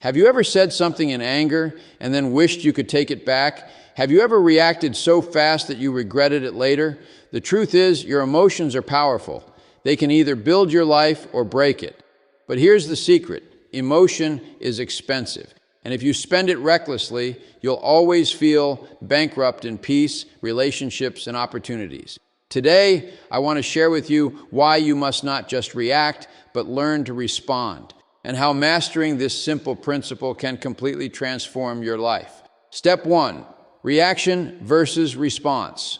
Have you ever said something in anger and then wished you could take it back? Have you ever reacted so fast that you regretted it later? The truth is, your emotions are powerful. They can either build your life or break it. But here's the secret. Emotion is expensive. And if you spend it recklessly, you'll always feel bankrupt in peace, relationships, and opportunities. Today, I want to share with you why you must not just react, but learn to respond, and how mastering this simple principle can completely transform your life. Step 1. Reaction versus response.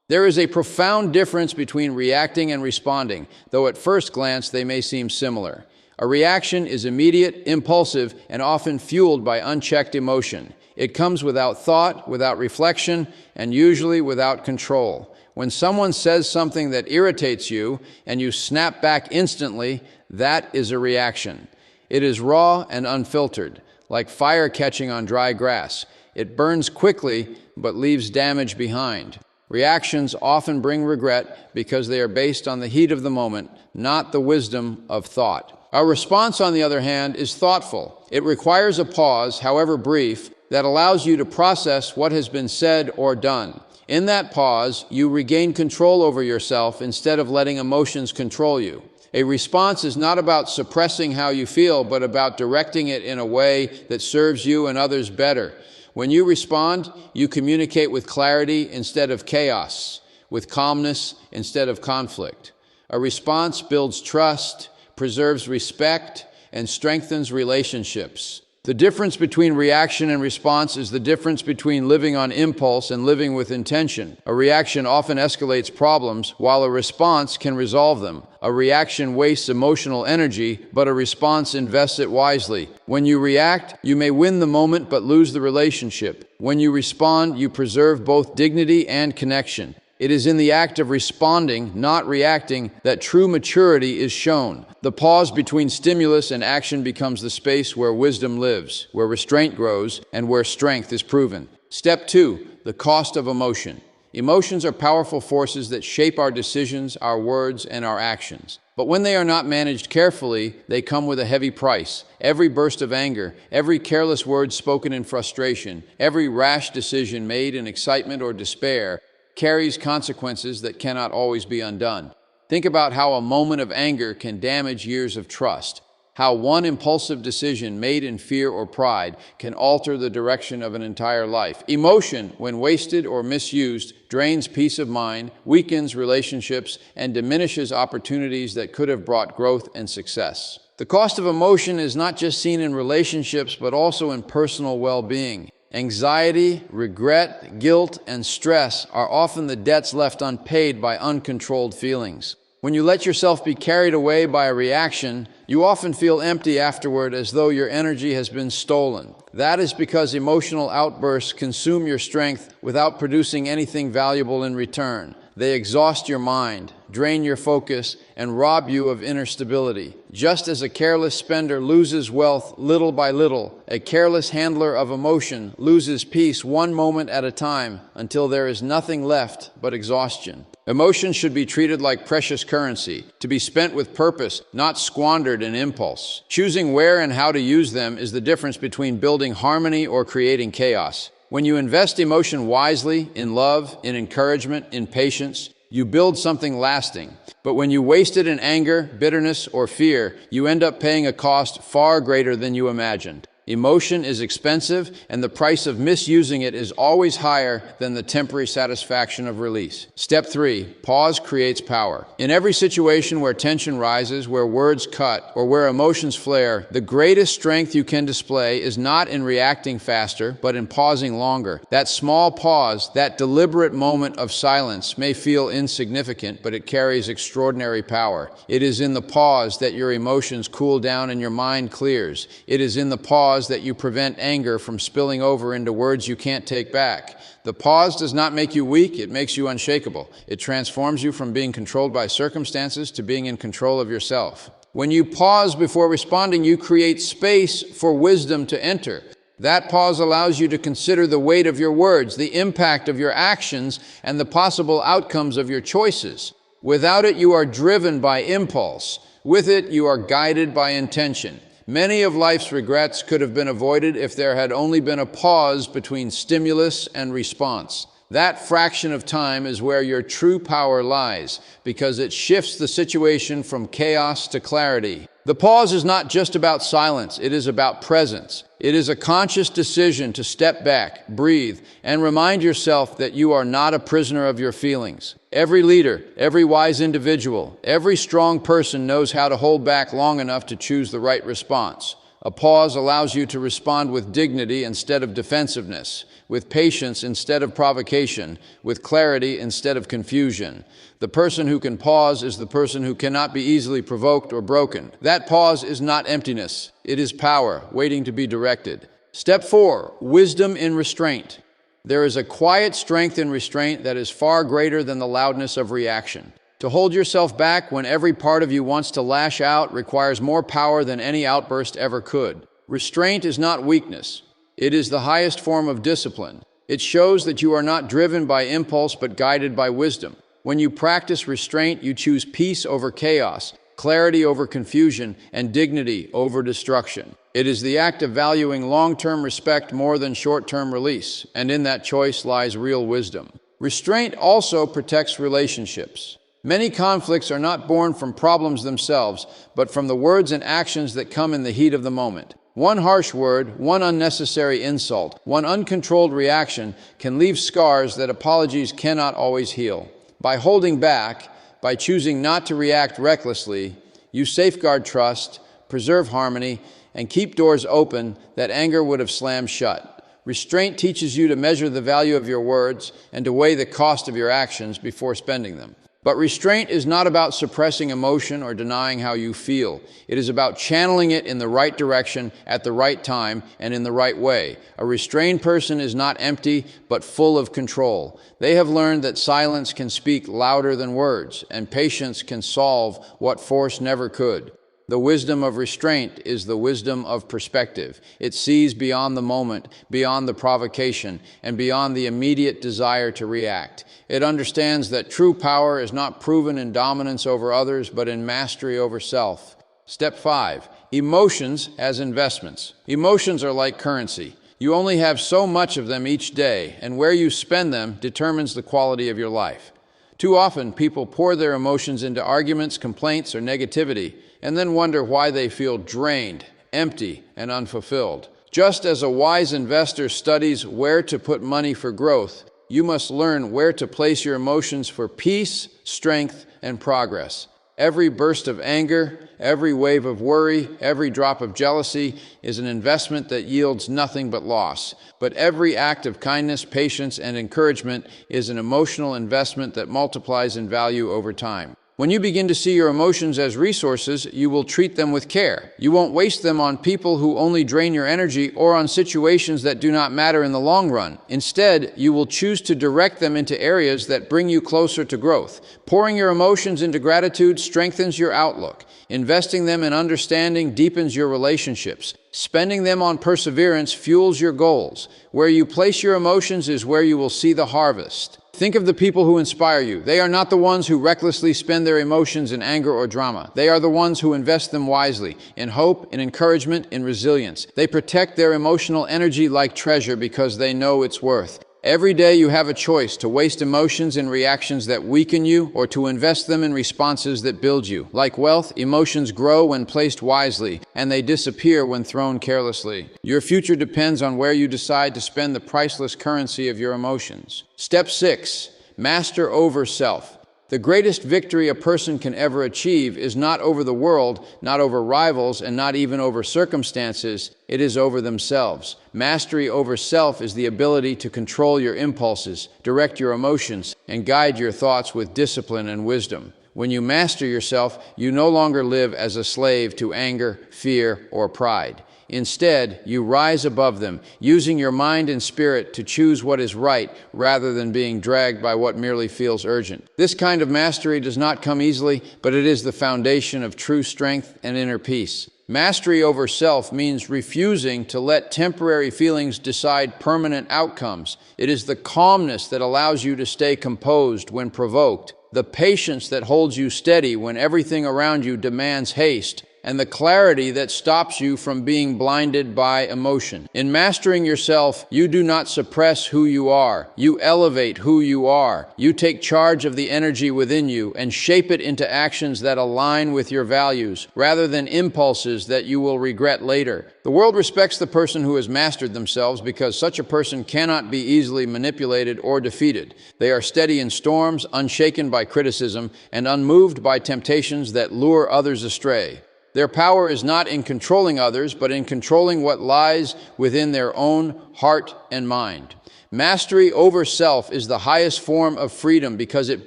There is a profound difference between reacting and responding, though at first glance they may seem similar. A reaction is immediate, impulsive, and often fueled by unchecked emotion. It comes without thought, without reflection, and usually without control. When someone says something that irritates you and you snap back instantly, that is a reaction. It is raw and unfiltered, like fire catching on dry grass. It burns quickly, but leaves damage behind. Reactions often bring regret because they are based on the heat of the moment, not the wisdom of thought. Our response, on the other hand, is thoughtful. It requires a pause, however brief, that allows you to process what has been said or done. In that pause, you regain control over yourself instead of letting emotions control you. A response is not about suppressing how you feel, but about directing it in a way that serves you and others better. When you respond, you communicate with clarity instead of chaos, with calmness instead of conflict. A response builds trust, preserves respect, and strengthens relationships. The difference between reaction and response is the difference between living on impulse and living with intention. A reaction often escalates problems, while a response can resolve them. A reaction wastes emotional energy, but a response invests it wisely. When you react, you may win the moment but lose the relationship. When you respond, you preserve both dignity and connection. It is in the act of responding, not reacting, that true maturity is shown. The pause between stimulus and action becomes the space where wisdom lives, where restraint grows, and where strength is proven. Step 2. The cost of emotion. Emotions are powerful forces that shape our decisions, our words, and our actions. But when they are not managed carefully, they come with a heavy price. Every burst of anger, every careless word spoken in frustration, every rash decision made in excitement or despair carries consequences that cannot always be undone. Think about how a moment of anger can damage years of trust, how one impulsive decision made in fear or pride can alter the direction of an entire life. Emotion, when wasted or misused, drains peace of mind, weakens relationships, and diminishes opportunities that could have brought growth and success. The cost of emotion is not just seen in relationships, but also in personal well-being. Anxiety, regret, guilt, and stress are often the debts left unpaid by uncontrolled feelings. When you let yourself be carried away by a reaction, you often feel empty afterward, as though your energy has been stolen. That is because emotional outbursts consume your strength without producing anything valuable in return. They exhaust your mind, drain your focus, and rob you of inner stability. Just as a careless spender loses wealth little by little, a careless handler of emotion loses peace one moment at a time until there is nothing left but exhaustion. Emotions should be treated like precious currency, to be spent with purpose, not squandered in impulse. Choosing where and how to use them is the difference between building harmony or creating chaos. When you invest emotion wisely, in love, in encouragement, in patience, you build something lasting. But when you waste it in anger, bitterness, or fear, you end up paying a cost far greater than you imagined. Emotion is expensive, and the price of misusing it is always higher than the temporary satisfaction of release. Step 3. Pause creates power. In every situation where tension rises, where words cut, or where emotions flare, the greatest strength you can display is not in reacting faster, but in pausing longer. That small pause, that deliberate moment of silence may feel insignificant, but it carries extraordinary power. It is in the pause that your emotions cool down and your mind clears. It is in the pause that you prevent anger from spilling over into words you can't take back. The pause does not make you weak, it makes you unshakable. It transforms you from being controlled by circumstances to being in control of yourself. When you pause before responding, you create space for wisdom to enter. That pause allows you to consider the weight of your words, the impact of your actions, and the possible outcomes of your choices. Without it, you are driven by impulse. With it, you are guided by intention. Many of life's regrets could have been avoided if there had only been a pause between stimulus and response. That fraction of time is where your true power lies, because it shifts the situation from chaos to clarity. The pause is not just about silence, it is about presence. It is a conscious decision to step back, breathe, and remind yourself that you are not a prisoner of your feelings. Every leader, every wise individual, every strong person knows how to hold back long enough to choose the right response. A pause allows you to respond with dignity instead of defensiveness, with patience instead of provocation, with clarity instead of confusion. The person who can pause is the person who cannot be easily provoked or broken. That pause is not emptiness. It is power, waiting to be directed. Step 4, wisdom in restraint. There is a quiet strength in restraint that is far greater than the loudness of reaction. To hold yourself back when every part of you wants to lash out requires more power than any outburst ever could. Restraint is not weakness. It is the highest form of discipline. It shows that you are not driven by impulse but guided by wisdom. When you practice restraint, you choose peace over chaos, clarity over confusion, and dignity over destruction. It is the act of valuing long-term respect more than short-term release, and in that choice lies real wisdom. Restraint also protects relationships. Many conflicts are not born from problems themselves, but from the words and actions that come in the heat of the moment. One harsh word, one unnecessary insult, one uncontrolled reaction can leave scars that apologies cannot always heal. By holding back, by choosing not to react recklessly, you safeguard trust, preserve harmony, and keep doors open that anger would have slammed shut. Restraint teaches you to measure the value of your words and to weigh the cost of your actions before spending them. But restraint is not about suppressing emotion or denying how you feel. It is about channeling it in the right direction, at the right time, and in the right way. A restrained person is not empty, but full of control. They have learned that silence can speak louder than words, and patience can solve what force never could. The wisdom of restraint is the wisdom of perspective. It sees beyond the moment, beyond the provocation, and beyond the immediate desire to react. It understands that true power is not proven in dominance over others, but in mastery over self. Step 5. Emotions as investments. Emotions are like currency. You only have so much of them each day, and where you spend them determines the quality of your life. Too often, people pour their emotions into arguments, complaints, or negativity, and then wonder why they feel drained, empty, and unfulfilled. Just as a wise investor studies where to put money for growth, you must learn where to place your emotions for peace, strength, and progress. Every burst of anger, every wave of worry, every drop of jealousy is an investment that yields nothing but loss. But every act of kindness, patience, and encouragement is an emotional investment that multiplies in value over time. When you begin to see your emotions as resources, you will treat them with care. You won't waste them on people who only drain your energy or on situations that do not matter in the long run. Instead, you will choose to direct them into areas that bring you closer to growth. Pouring your emotions into gratitude strengthens your outlook. Investing them in understanding deepens your relationships. Spending them on perseverance fuels your goals. Where you place your emotions is where you will see the harvest. Think of the people who inspire you. They are not the ones who recklessly spend their emotions in anger or drama. They are the ones who invest them wisely, in hope, in encouragement, in resilience. They protect their emotional energy like treasure because they know its worth. Every day you have a choice to waste emotions in reactions that weaken you or to invest them in responses that build you. Like wealth, emotions grow when placed wisely, and they disappear when thrown carelessly. Your future depends on where you decide to spend the priceless currency of your emotions. Step 6. Master over self. The greatest victory a person can ever achieve is not over the world, not over rivals, and not even over circumstances. It is over themselves. Mastery over self is the ability to control your impulses, direct your emotions, and guide your thoughts with discipline and wisdom. When you master yourself, you no longer live as a slave to anger, fear, or pride. Instead, you rise above them, using your mind and spirit to choose what is right rather than being dragged by what merely feels urgent. This kind of mastery does not come easily, but it is the foundation of true strength and inner peace. Mastery over self means refusing to let temporary feelings decide permanent outcomes. It is the calmness that allows you to stay composed when provoked, the patience that holds you steady when everything around you demands haste, and the clarity that stops you from being blinded by emotion. In mastering yourself, you do not suppress who you are. You elevate who you are. You take charge of the energy within you and shape it into actions that align with your values, rather than impulses that you will regret later. The world respects the person who has mastered themselves because such a person cannot be easily manipulated or defeated. They are steady in storms, unshaken by criticism, and unmoved by temptations that lure others astray. Their power is not in controlling others, but in controlling what lies within their own heart and mind. Mastery over self is the highest form of freedom because it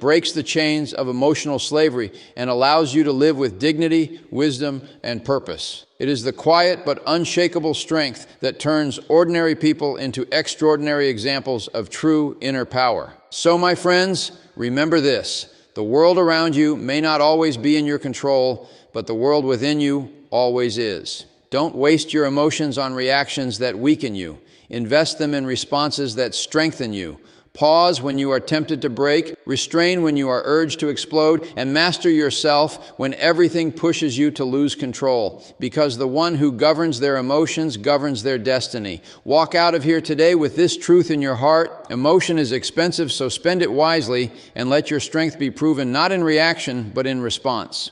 breaks the chains of emotional slavery and allows you to live with dignity, wisdom, and purpose. It is the quiet but unshakable strength that turns ordinary people into extraordinary examples of true inner power. So, my friends, remember this: the world around you may not always be in your control, but the world within you always is. Don't waste your emotions on reactions that weaken you. Invest them in responses that strengthen you. Pause when you are tempted to break, restrain when you are urged to explode, and master yourself when everything pushes you to lose control. Because the one who governs their emotions governs their destiny. Walk out of here today with this truth in your heart: emotion is expensive, so spend it wisely, and let your strength be proven not in reaction, but in response.